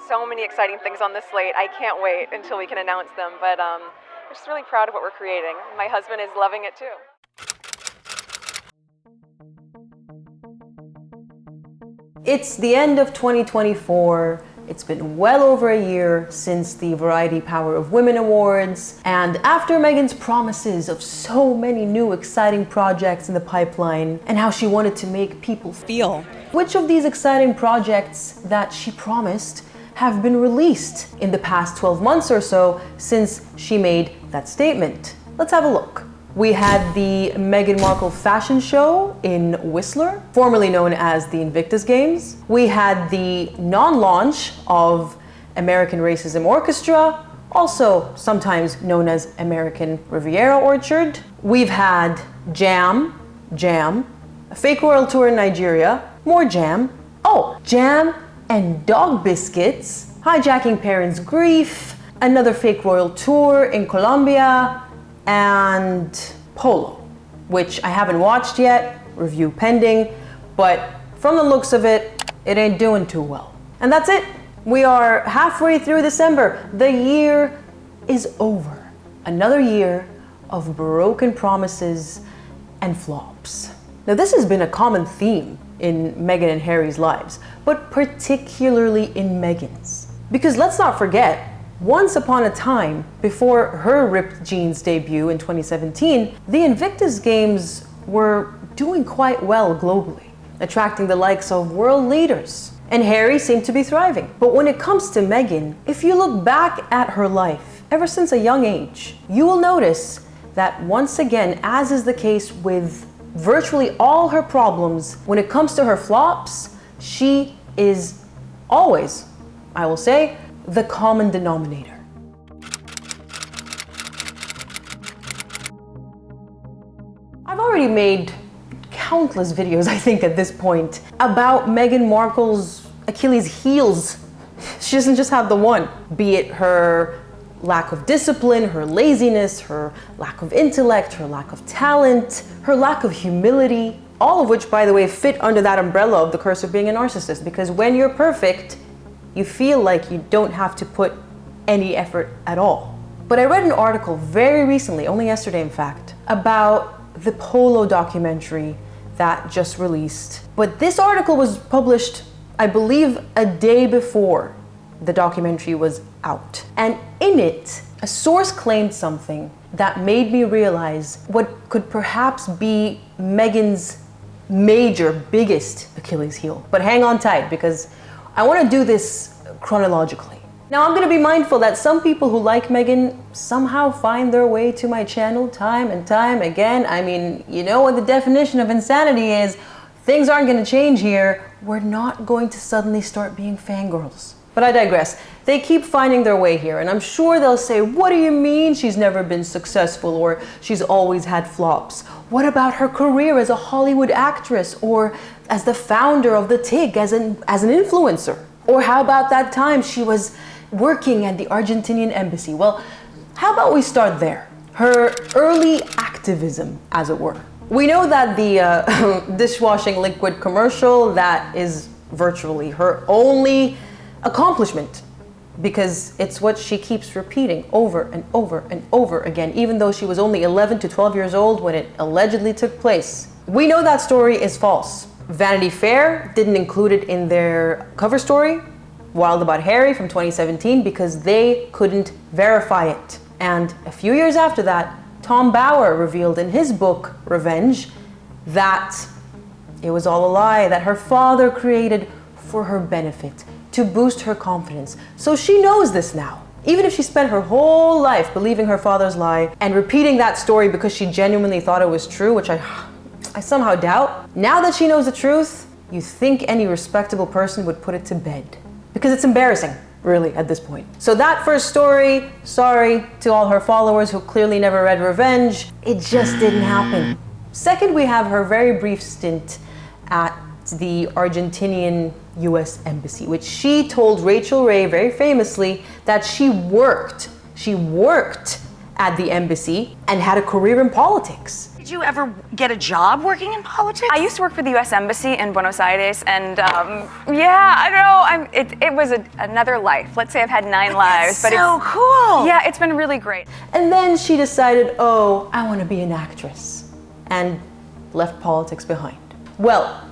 so many exciting things on the slate. I can't wait until we can announce them, but I'm just really proud of what we're creating. My husband is loving it too. It's the end of 2024. It's been well over a year since the Variety Power of Women Awards, and after Meghan's promises of so many new exciting projects in the pipeline and how she wanted to make people feel, which of these exciting projects that she promised have been released in the past 12 months or so since she made that statement? Let's have a look. We had the Meghan Markle fashion show in Whistler, formerly known as the Invictus Games. We had the non-launch of American Racism Orchestra, also sometimes known as American Riviera Orchard. We've had Jam, a fake royal tour in Nigeria, more Jam. Oh, Jam and Dog Biscuits, hijacking parents' grief, another fake royal tour in Colombia, and Polo, which I haven't watched yet, review pending, but from the looks of it, it ain't doing too well. And that's it. We are halfway through December. The year is over. Another year of broken promises and flops. Now, this has been a common theme in Meghan and Harry's lives, but particularly in Meghan's. Because let's not forget, once upon a time, before her ripped jeans debut in 2017, the Invictus Games were doing quite well globally, attracting the likes of world leaders. And Harry seemed to be thriving. But when it comes to Meghan, if you look back at her life, ever since a young age, you will notice that once again, as is the case with virtually all her problems, when it comes to her flops, she is always, I will say, the common denominator. I've already made countless videos, I think, at this point, about Meghan Markle's Achilles heels. She doesn't just have the one, be it her lack of discipline, her laziness, her lack of intellect, her lack of talent, her lack of humility, all of which, by the way, fit under that umbrella of the curse of being a narcissist, because when you're perfect, you feel like you don't have to put any effort at all. But I read an article very recently, only yesterday in fact, about the Polo documentary that just released. But this article was published, I believe, a day before the documentary was out. And in it, a source claimed something that made me realize what could perhaps be Meghan's major, biggest Achilles heel. But hang on tight, because I want to do this chronologically. Now, I'm going to be mindful that some people who like Meghan somehow find their way to my channel time and time again. I mean, you know what the definition of insanity is. Things aren't going to change here. We're not going to suddenly start being fangirls. But I digress. They keep finding their way here, and I'm sure they'll say, what do you mean she's never been successful, or she's always had flops? What about her career as a Hollywood actress, or as the founder of the TIG, as an influencer? Or how about that time she was working at the Argentinian embassy? Well, how about we start there? Her early activism, as it were. We know that the dishwashing liquid commercial, that is virtually her only accomplishment, because it's what she keeps repeating over and over and over again, even though she was only 11 to 12 years old when it allegedly took place. We know that story is false. Vanity Fair didn't include it in their cover story, Wild About Harry from 2017, because they couldn't verify it. And a few years after that, Tom Bauer revealed in his book, Revenge, that it was all a lie, that her father created for her benefit, to boost her confidence. So she knows this now. Even if she spent her whole life believing her father's lie and repeating that story because she genuinely thought it was true, which I somehow doubt. Now that she knows the truth, you think any respectable person would put it to bed. Because it's embarrassing, really, at this point. So that first story, sorry to all her followers who clearly never read Revenge, it just didn't happen. Second, we have her very brief stint at the Argentinian US Embassy, which she told Rachel Ray very famously that she worked at the embassy and had a career in politics. Did you ever get a job working in politics? I used to work for the U.S. Embassy in Buenos Aires, and yeah, I don't know. It was another life. Let's say I've had 9 lives, but so cool. Yeah, it's been really great. And then she decided, oh, I want to be an actress, and left politics behind. Well,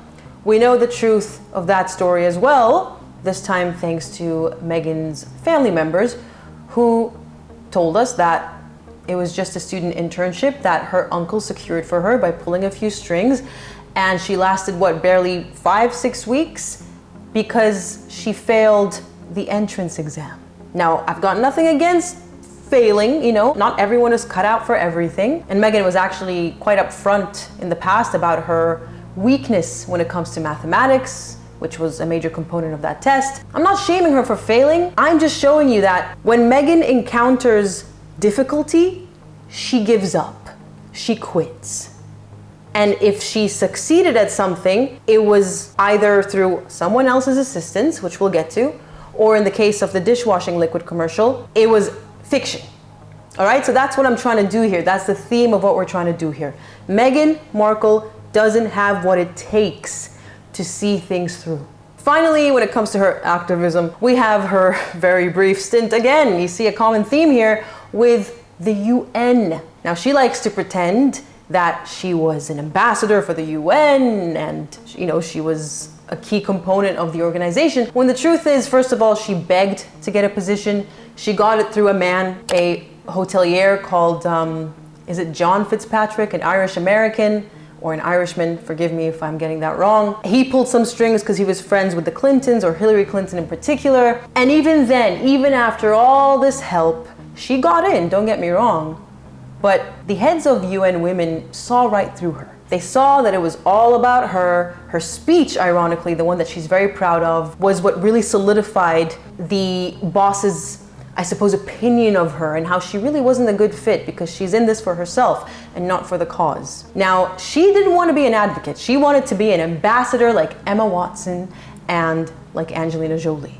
we know the truth of that story as well, this time thanks to Meghan's family members, who told us that it was just a student internship that her uncle secured for her by pulling a few strings. And she lasted, what, barely 5-6 weeks because she failed the entrance exam. Now, I've got nothing against failing, you know, not everyone is cut out for everything. And Meghan was actually quite upfront in the past about her weakness when it comes to mathematics, which was a major component of that test. I'm not shaming her for failing. I'm just showing you that when Meghan encounters difficulty, she gives up, she quits. And if she succeeded at something, it was either through someone else's assistance, which we'll get to, or in the case of the dishwashing liquid commercial, it was fiction. All right, so that's what I'm trying to do here. That's the theme of what we're trying to do here. Meghan Markle doesn't have what it takes to see things through. Finally, when it comes to her activism, we have her very brief stint again. You see a common theme here with the UN. Now, she likes to pretend that she was an ambassador for the UN and, you know, she was a key component of the organization, when the truth is, first of all, she begged to get a position. She got it through a man, a hotelier called, is it John Fitzpatrick, an Irish American, or an Irishman, forgive me if I'm getting that wrong. He pulled some strings because he was friends with the Clintons, or Hillary Clinton in particular. And even then, even after all this help, she got in, don't get me wrong. But the heads of UN Women saw right through her. They saw that it was all about her. Her speech, ironically, the one that she's very proud of, was what really solidified the boss's, I suppose, opinion of her and how she really wasn't a good fit because she's in this for herself and not for the cause. Now, she didn't want to be an advocate. She wanted to be an ambassador like Emma Watson and like Angelina Jolie.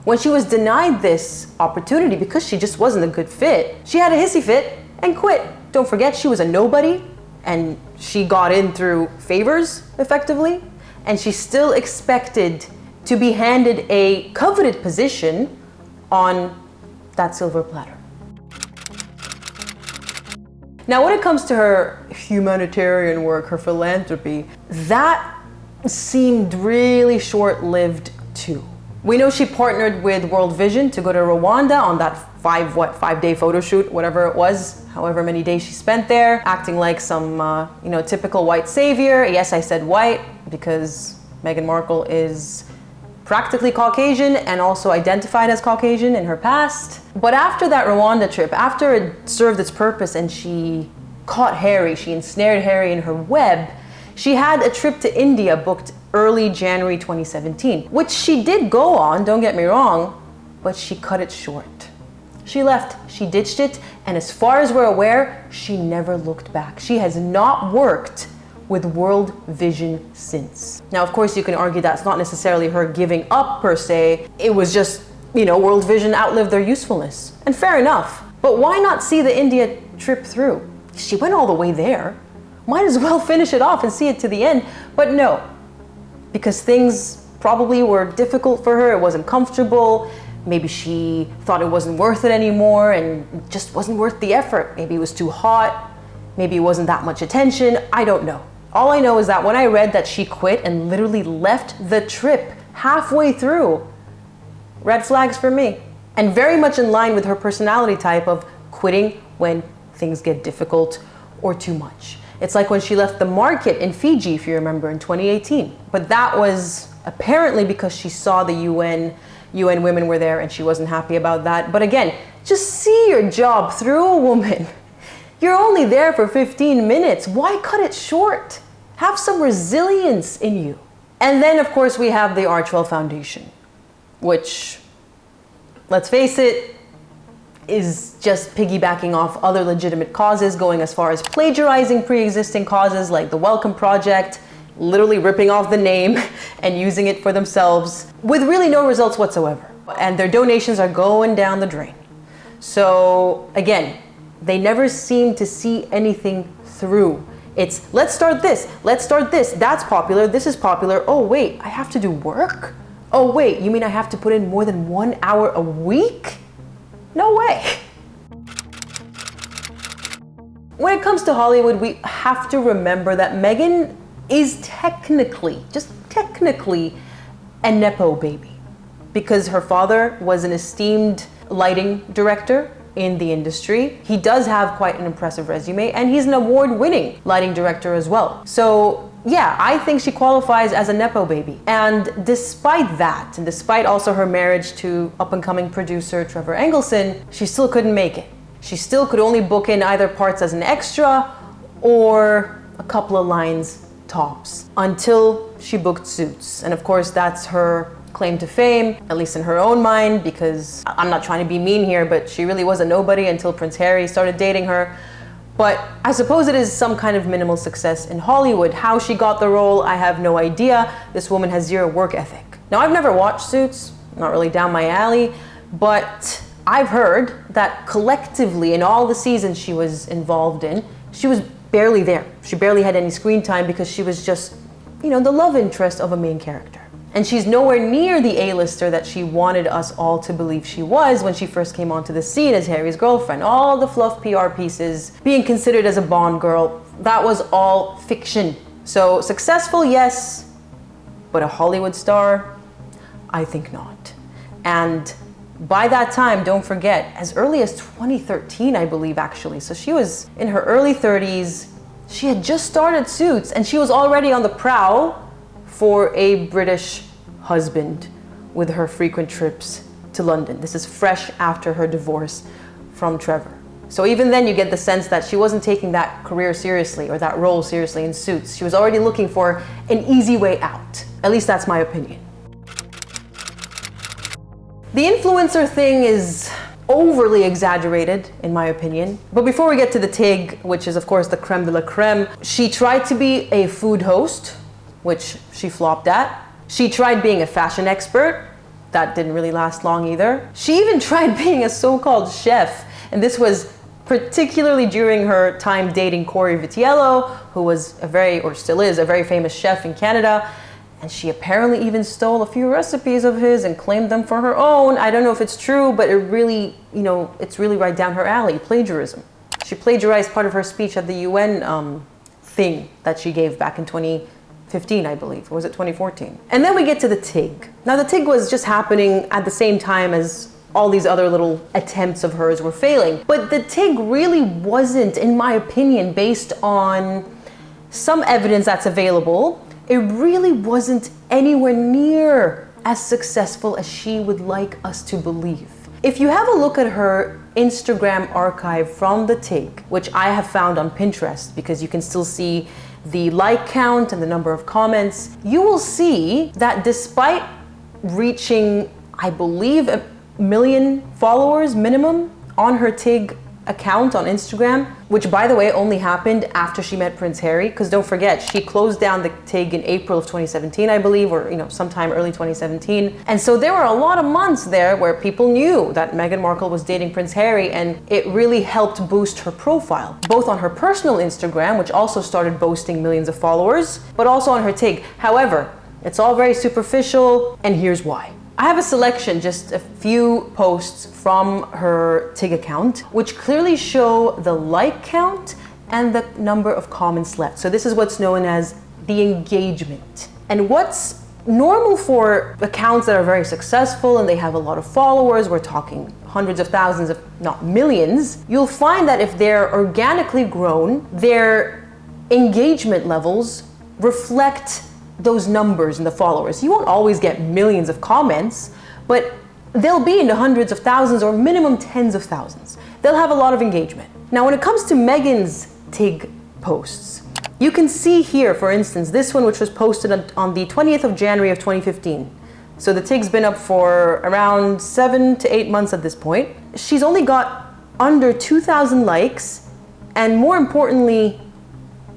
When she was denied this opportunity because she just wasn't a good fit, she had a hissy fit and quit. Don't forget, she was a nobody and she got in through favors, effectively, and she still expected to be handed a coveted position on that silver platter. Now, when it comes to her humanitarian work, her philanthropy, that seemed really short-lived too. We know she partnered with World Vision to go to Rwanda on that 5-day photo shoot, whatever it was, however many days she spent there, acting like some, typical white savior. Yes, I said white because Meghan Markle is practically Caucasian and also identified as Caucasian in her past. But after that Rwanda trip, after it served its purpose and she caught Harry, she ensnared Harry in her web, she had a trip to India booked early January 2017, which she did go on, don't get me wrong, but she cut it short. She left, she ditched it, and as far as we're aware, she never looked back. She has not worked with World Vision since. Now, of course, you can argue that's not necessarily her giving up per se. It was just, World Vision outlived their usefulness. And fair enough. But why not see the India trip through? She went all the way there. Might as well finish it off and see it to the end. But no, because things probably were difficult for her. It wasn't comfortable. Maybe she thought it wasn't worth it anymore and it just wasn't worth the effort. Maybe it was too hot. Maybe it wasn't that much attention. I don't know. All I know is that when I read that she quit and literally left the trip halfway through, red flags for me. And very much in line with her personality type of quitting when things get difficult or too much. It's like when she left the market in Fiji, if you remember, in 2018. But that was apparently because she saw the UN women were there and she wasn't happy about that. But again, just see your job through, a woman. You're only there for 15 minutes. Why cut it short? Have some resilience in you. And then, of course, we have the Archwell Foundation, which, let's face it, is just piggybacking off other legitimate causes, going as far as plagiarizing pre-existing causes like the Welcome Project, literally ripping off the name and using it for themselves with really no results whatsoever. And their donations are going down the drain. So again, they never seem to see anything through. It's let's start this, that's popular, this is popular. Oh wait, I have to do work? Oh wait, you mean I have to put in more than 1 hour a week? No way. When it comes to Hollywood, we have to remember that Meghan is technically, just technically, a Nepo baby. Because her father was an esteemed lighting director in the industry. He does have quite an impressive resume, and he's an award-winning lighting director as well. So yeah, I think she qualifies as a Nepo baby. And despite that, and despite also her marriage to up-and-coming producer Trevor Engelson, she still couldn't make it. She still could only book in either parts as an extra or a couple of lines tops until she booked Suits. And of course, that's her claim to fame, at least in her own mind, because I'm not trying to be mean here, but she really was a nobody until Prince Harry started dating her. But I suppose it is some kind of minimal success in Hollywood. How she got the role, I have no idea. This woman has zero work ethic. Now, I've never watched Suits, not really down my alley, but I've heard that collectively in all the seasons she was involved in, she was barely there. She barely had any screen time because she was just, the love interest of a main character. And she's nowhere near the A-lister that she wanted us all to believe she was when she first came onto the scene as Harry's girlfriend. All the fluff PR pieces, being considered as a Bond girl, that was all fiction. So successful, yes, but a Hollywood star, I think not. And by that time, don't forget, as early as 2013, I believe, actually. So she was in her early 30s. She had just started Suits, and she was already on the prowl for a British husband with her frequent trips to London. This is fresh after her divorce from Trevor. So even then you get the sense that she wasn't taking that career seriously or that role seriously in Suits. She was already looking for an easy way out. At least that's my opinion. The influencer thing is overly exaggerated, in my opinion. But before we get to the TIG, which is of course the creme de la creme, she tried to be a food host, which she flopped at. She tried being a fashion expert. That didn't really last long either. She even tried being a so-called chef, and this was particularly during her time dating Corey Vitiello, who was still is a very famous chef in Canada. And she apparently even stole a few recipes of his and claimed them for her own. I don't know if it's true, but it really, it's really right down her alley, plagiarism. She plagiarized part of her speech at the UN thing that she gave back in 2015, I believe, or was it 2014? And then we get to the TIG. Now the TIG was just happening at the same time as all these other little attempts of hers were failing. But the TIG really wasn't, in my opinion, based on some evidence that's available, it really wasn't anywhere near as successful as she would like us to believe. If you have a look at her Instagram archive from the TIG, which I have found on Pinterest, because you can still see the like count and the number of comments, you will see that despite reaching, I believe, 1 million followers minimum on her TIG account on Instagram, which by the way only happened after she met Prince Harry, because don't forget, she closed down the TIG in April of 2017, I believe, or sometime early 2017. And so there were a lot of months there where people knew that Meghan Markle was dating Prince Harry, and it really helped boost her profile, both on her personal Instagram, which also started boasting millions of followers, but also on her TIG. However, it's all very superficial, and here's why. I have a selection, just a few posts from her TIG account, which clearly show the like count and the number of comments left. So this is what's known as the engagement. And what's normal for accounts that are very successful and they have a lot of followers, we're talking hundreds of thousands, if not millions, you'll find that if they're organically grown, their engagement levels reflect those numbers and the followers. You won't always get millions of comments, but they'll be in the hundreds of thousands or minimum tens of thousands. They'll have a lot of engagement. Now, when it comes to Meghan's TIG posts, you can see here, for instance, this one, which was posted on the 20th of January of 2015. So the TIG's been up for around 7 to 8 months at this point. She's only got under 2,000 likes, and more importantly,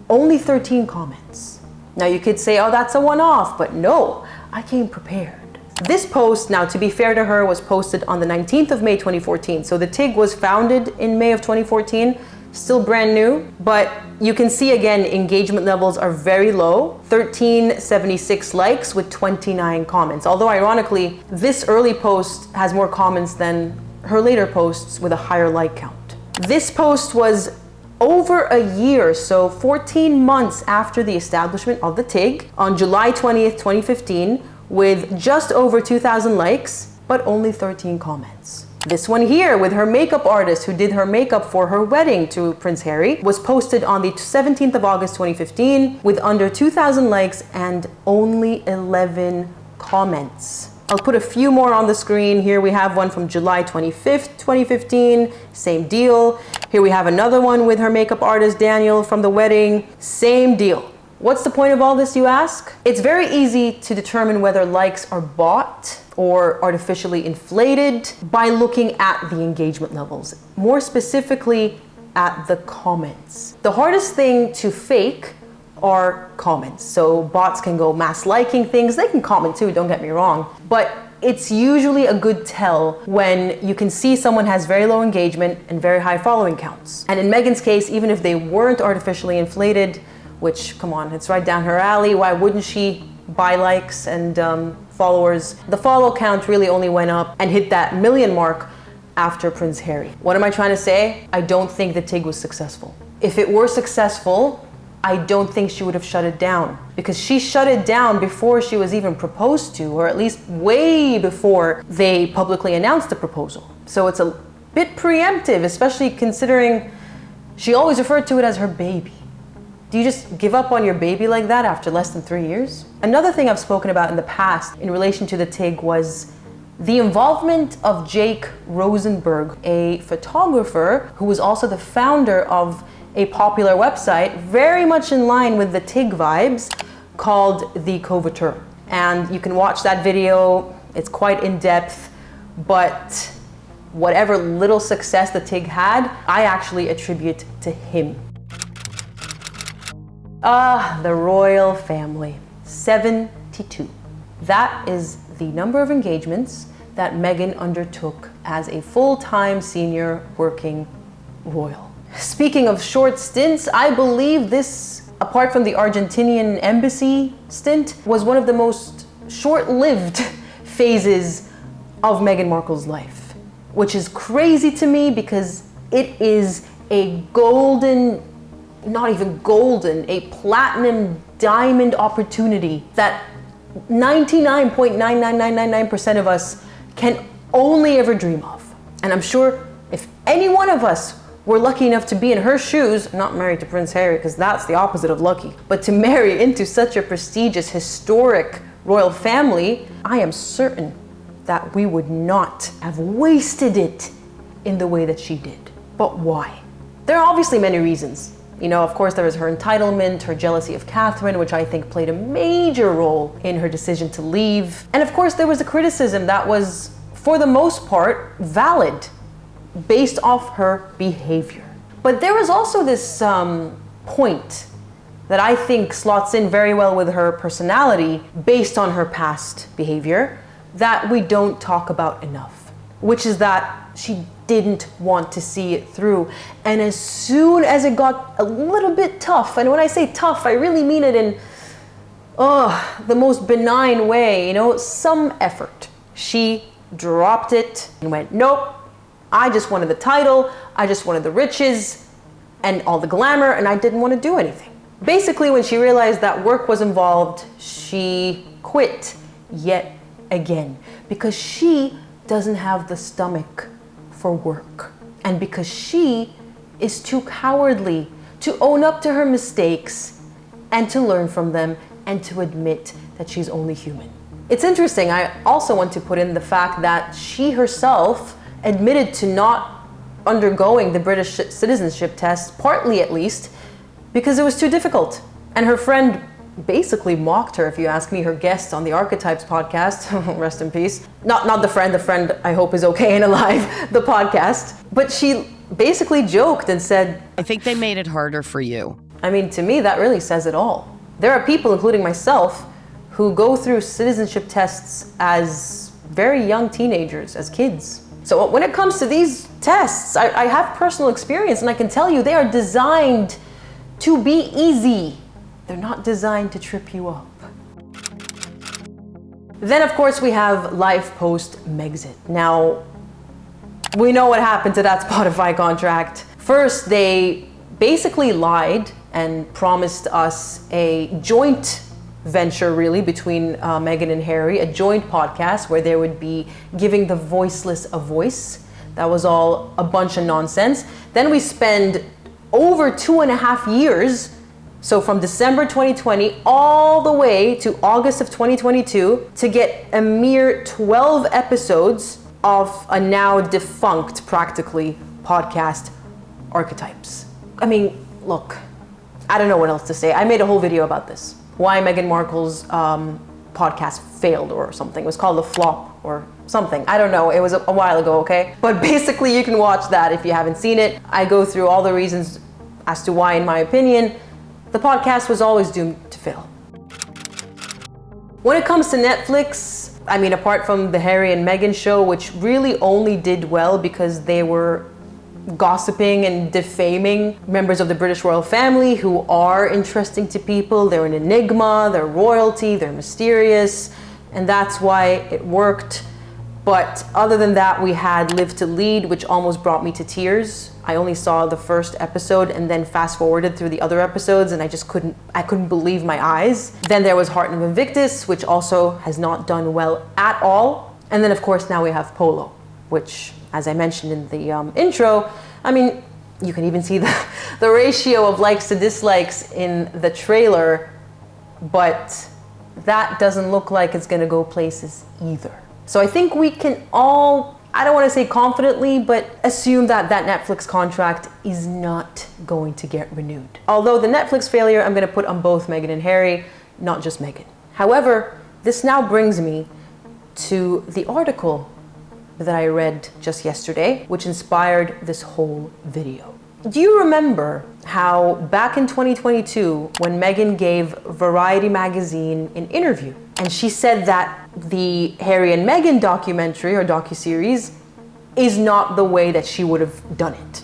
only 13 comments. Now you could say, oh, that's a one-off, but no, I came prepared. This post, now to be fair to her, was posted on the 19th of May 2014. So the TIG was founded in May of 2014. still brand new, but you can see again, engagement levels are very low. 1376 likes with 29 comments. Although ironically, this early post has more comments than her later posts with a higher like count. This post was over a year, so 14 months after the establishment of the TIG on July 20th, 2015, with just over 2,000 likes, but only 13 comments. This one here with her makeup artist who did her makeup for her wedding to Prince Harry was posted on the 17th of August 2015 with under 2,000 likes and only 11 comments. I'll put a few more on the screen. Here we have one from July 25th, 2015, same deal. Here we have another one with her makeup artist Daniel from the wedding, same deal. What's the point of all this, you ask? It's very easy to determine whether likes are bought or artificially inflated by looking at the engagement levels, more specifically at the comments. The hardest thing to fake are comments. So bots can go mass liking things, they can comment too, don't get me wrong, but it's usually a good tell when you can see someone has very low engagement and very high following counts. And in Meghan's case, even if they weren't artificially inflated, which, come on, it's right down her alley, why wouldn't she buy likes and followers? The follow count really only went up and hit that million mark after Prince Harry. What am I trying to say? I don't think the TIG was successful. If it were successful, I don't think she would have shut it down, because she shut it down before she was even proposed to, or at least way before they publicly announced the proposal. So it's a bit preemptive, especially considering she always referred to it as her baby. Do you just give up on your baby like that after less than 3 years? Another thing I've spoken about in the past in relation to the TIG was the involvement of Jake Rosenberg, a photographer who was also the founder of a popular website very much in line with the TIG vibes called The Coveteur. And you can watch that video, it's quite in depth, but whatever little success the TIG had, I actually attribute to him. The royal family, 72. That is the number of engagements that Meghan undertook as a full-time senior working royal. Speaking of short stints, I believe this, apart from the Argentinian embassy stint, was one of the most short-lived phases of Meghan Markle's life, which is crazy to me because it is a golden, not even golden, a platinum diamond opportunity that 99.99999% of us can only ever dream of. And I'm sure if any one of us were lucky enough to be in her shoes, not married to Prince Harry, because that's the opposite of lucky, but to marry into such a prestigious, historic royal family, I am certain that we would not have wasted it in the way that she did. But why? There are obviously many reasons. You know, of course, there was her entitlement, her jealousy of Catherine, which I think played a major role in her decision to leave. And of course, there was a criticism that was, for the most part, valid, based off her behavior. But there was also this point that I think slots in very well with her personality, based on her past behavior, that we don't talk about enough, which is that she didn't want to see it through. And as soon as it got a little bit tough, and when I say tough, I really mean it in the most benign way, you know, some effort, she dropped it and went, nope, I just wanted the title, I just wanted the riches and all the glamour, and I didn't want to do anything. Basically, when she realized that work was involved, she quit yet again, because she doesn't have the stomach for work, and because she is too cowardly to own up to her mistakes and to learn from them and to admit that she's only human. It's interesting, I also want to put in the fact that she herself admitted to not undergoing the British citizenship test, partly at least, because it was too difficult. And her friend basically mocked her, if you ask me, her guest on the Archetypes podcast, rest in peace. Not the friend I hope is okay and alive, the podcast. But she basically joked and said, I think they made it harder for you. I mean, to me, that really says it all. There are people, including myself, who go through citizenship tests as very young teenagers, as kids. So when it comes to these tests, I have personal experience, and I can tell you they are designed to be easy. They're not designed to trip you up. Then, of course, we have life post-Megxit. Now, we know what happened to that Spotify contract. First, they basically lied and promised us a joint venture, really, between Meghan and Harry, a joint podcast where they would be giving the voiceless a voice. That was all a bunch of nonsense. Then we spend over 2.5 years, so from December 2020 all the way to August of 2022, to get a mere 12 episodes of a now defunct, practically, podcast, Archetypes. I mean, look, I don't know what else to say. I made a whole video about this. Why Meghan Markle's podcast failed or something. It was called The Flop or something. I don't know. It was a while ago, okay? But basically, you can watch that if you haven't seen it. I go through all the reasons as to why, in my opinion, the podcast was always doomed to fail. When it comes to Netflix, I mean, apart from the Harry and Meghan show, which really only did well because they were gossiping and defaming members of the British royal family who are interesting to people. They're an enigma, they're royalty, they're mysterious, and that's why it worked. But other than that, we had Live to Lead, which almost brought me to tears. I only saw the first episode and then fast forwarded through the other episodes, and I couldn't believe my eyes. Then there was Heart of Invictus, which also has not done well at all. And then of course now we have Polo, which, as I mentioned in the intro, I mean, you can even see the ratio of likes to dislikes in the trailer, but that doesn't look like it's gonna go places either. So I think we can all, I don't want to say confidently, but assume that that Netflix contract is not going to get renewed. Although the Netflix failure, I'm going to put on both Meghan and Harry, not just Meghan. However, this now brings me to the article that I read just yesterday, which inspired this whole video. Do you remember how back in 2022, when Meghan gave Variety magazine an interview, and she said that the Harry and Meghan documentary or docuseries is not the way that she would have done it.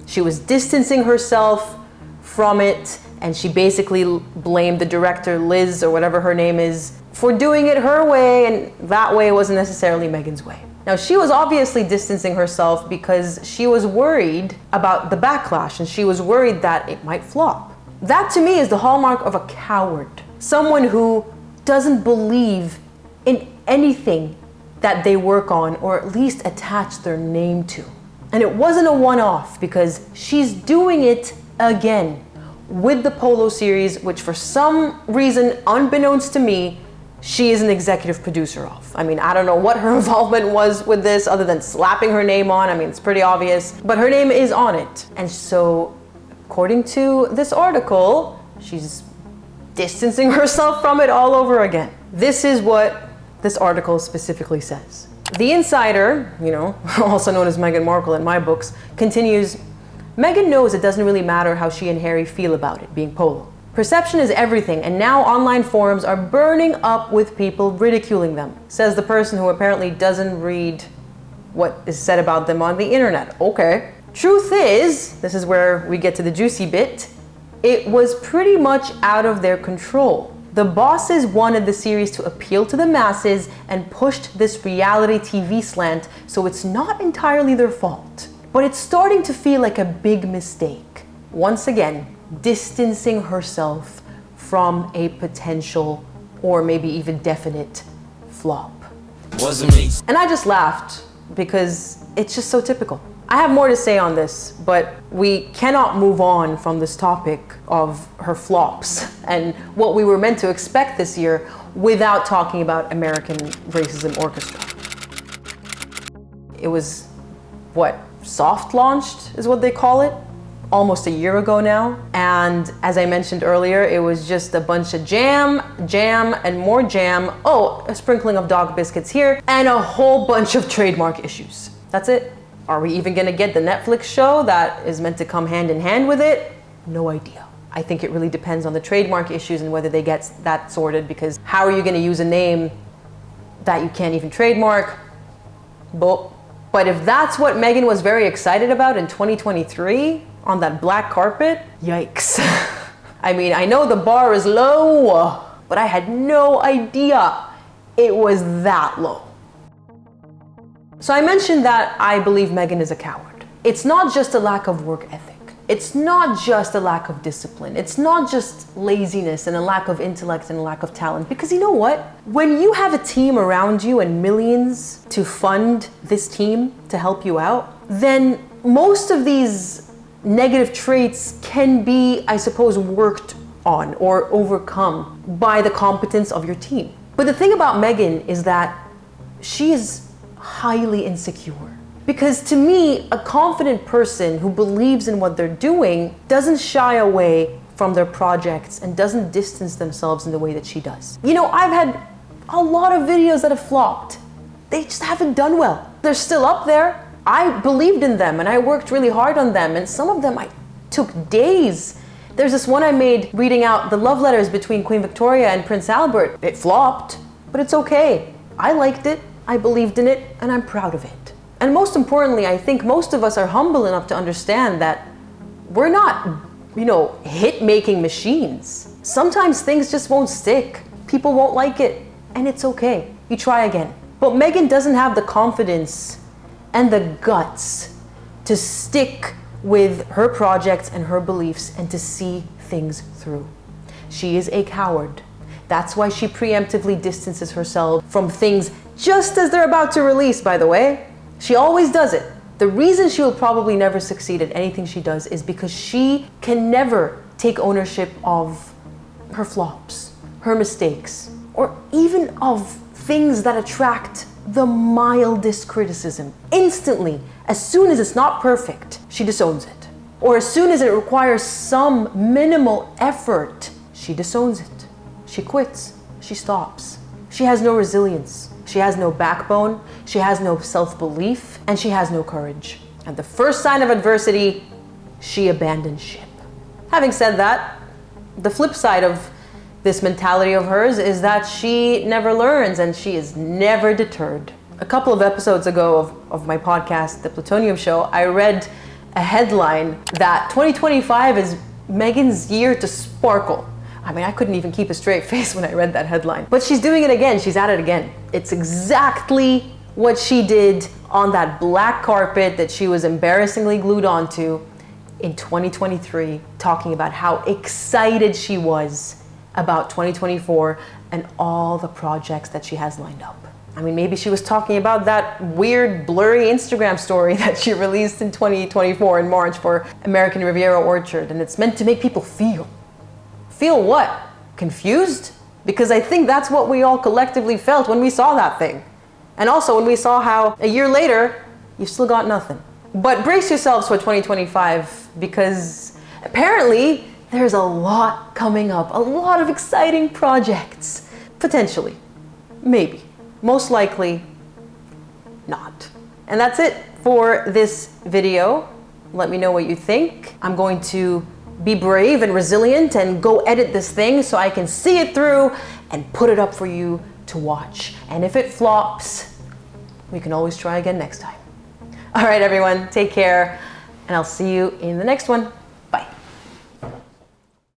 She was distancing herself from it, and she basically blamed the director, Liz, or whatever her name is, for doing it her way, and that way wasn't necessarily Meghan's way. Now, she was obviously distancing herself because she was worried about the backlash, and she was worried that it might flop. That, to me, is the hallmark of a coward. Someone who doesn't believe in anything that they work on, or at least attach their name to. And it wasn't a one-off, because she's doing it again with the Polo series, which for some reason, unbeknownst to me, she is an executive producer of. I mean, I don't know what her involvement was with this other than slapping her name on. I mean, it's pretty obvious, but her name is on it. And so, according to this article, she's distancing herself from it all over again. This is what this article specifically says. The insider, you know, also known as Meghan Markle in my books, continues, Meghan knows it doesn't really matter how she and Harry feel about it, being Polo. Perception is everything, and now online forums are burning up with people ridiculing them, says the person who apparently doesn't read what is said about them on the internet. Okay. Truth is, this is where we get to the juicy bit, it was pretty much out of their control. The bosses wanted the series to appeal to the masses and pushed this reality TV slant, so it's not entirely their fault. But it's starting to feel like a big mistake. Once again, distancing herself from a potential or maybe even definite flop. Wasn't me. And I just laughed because it's just so typical. I have more to say on this, but we cannot move on from this topic of her flops and what we were meant to expect this year without talking about American Racism Orchestra. It was, what, soft launched is what they call it? Almost a year ago now. And as I mentioned earlier, it was just a bunch of jam, and more jam. Oh, a sprinkling of dog biscuits here, and a whole bunch of trademark issues. That's it. Are we even gonna get the Netflix show that is meant to come hand in hand with it? No idea. I think it really depends on the trademark issues and whether they get that sorted, because how are you gonna use a name that you can't even trademark? But But if that's what Meghan was very excited about in 2023 on that black carpet, yikes. I mean, I know the bar is low, but I had no idea it was that low. So I mentioned that I believe Meghan is a coward. It's not just a lack of work ethic. It's not just a lack of discipline. It's not just laziness and a lack of intellect and a lack of talent. Because you know what? When you have a team around you and millions to fund this team to help you out, then most of these negative traits can be, I suppose, worked on or overcome by the competence of your team. But the thing about Meghan is that she is highly insecure. Because to me, a confident person who believes in what they're doing doesn't shy away from their projects and doesn't distance themselves in the way that she does. You know, I've had a lot of videos that have flopped. They just haven't done well. They're still up there. I believed in them and I worked really hard on them, and some of them I took days. There's this one I made reading out the love letters between Queen Victoria and Prince Albert. It flopped, but it's okay. I liked it, I believed in it, and I'm proud of it. And most importantly, I think most of us are humble enough to understand that we're not, hit-making machines. Sometimes things just won't stick. People won't like it, and it's okay. You try again. But Meghan doesn't have the confidence and the guts to stick with her projects and her beliefs and to see things through. She is a coward. That's why she preemptively distances herself from things just as they're about to release, by the way. She always does it. The reason she will probably never succeed at anything she does is because she can never take ownership of her flops, her mistakes, or even of things that attract the mildest criticism. Instantly, as soon as it's not perfect, she disowns it. Or as soon as it requires some minimal effort, she disowns it. She quits. She stops. She has no resilience. She has no backbone, she has no self-belief, and she has no courage. At the first sign of adversity, she abandons ship. Having said that, the flip side of this mentality of hers is that she never learns and she is never deterred. A couple of episodes ago of my podcast, The Plutonium Show, I read a headline that 2025 is Meghan's year to sparkle. I mean, I couldn't even keep a straight face when I read that headline. But she's doing it again. She's at it again. It's exactly what she did on that black carpet that she was embarrassingly glued onto in 2023, talking about how excited she was about 2024 and all the projects that she has lined up. I mean, maybe she was talking about that weird, blurry Instagram story that she released in 2024 in March for American Riviera Orchard, and it's meant to make people feel. Feel what? Confused? Because I think that's what we all collectively felt when we saw that thing. And also when we saw how a year later, you've still got nothing. But brace yourselves for 2025, because apparently there's a lot coming up, a lot of exciting projects. Potentially. Maybe. Most likely not. And that's it for this video. Let me know what you think. I'm going to be brave and resilient and go edit this thing so I can see it through and put it up for you to watch. And if it flops, we can always try again next time. All right, everyone, take care, and I'll see you in the next one.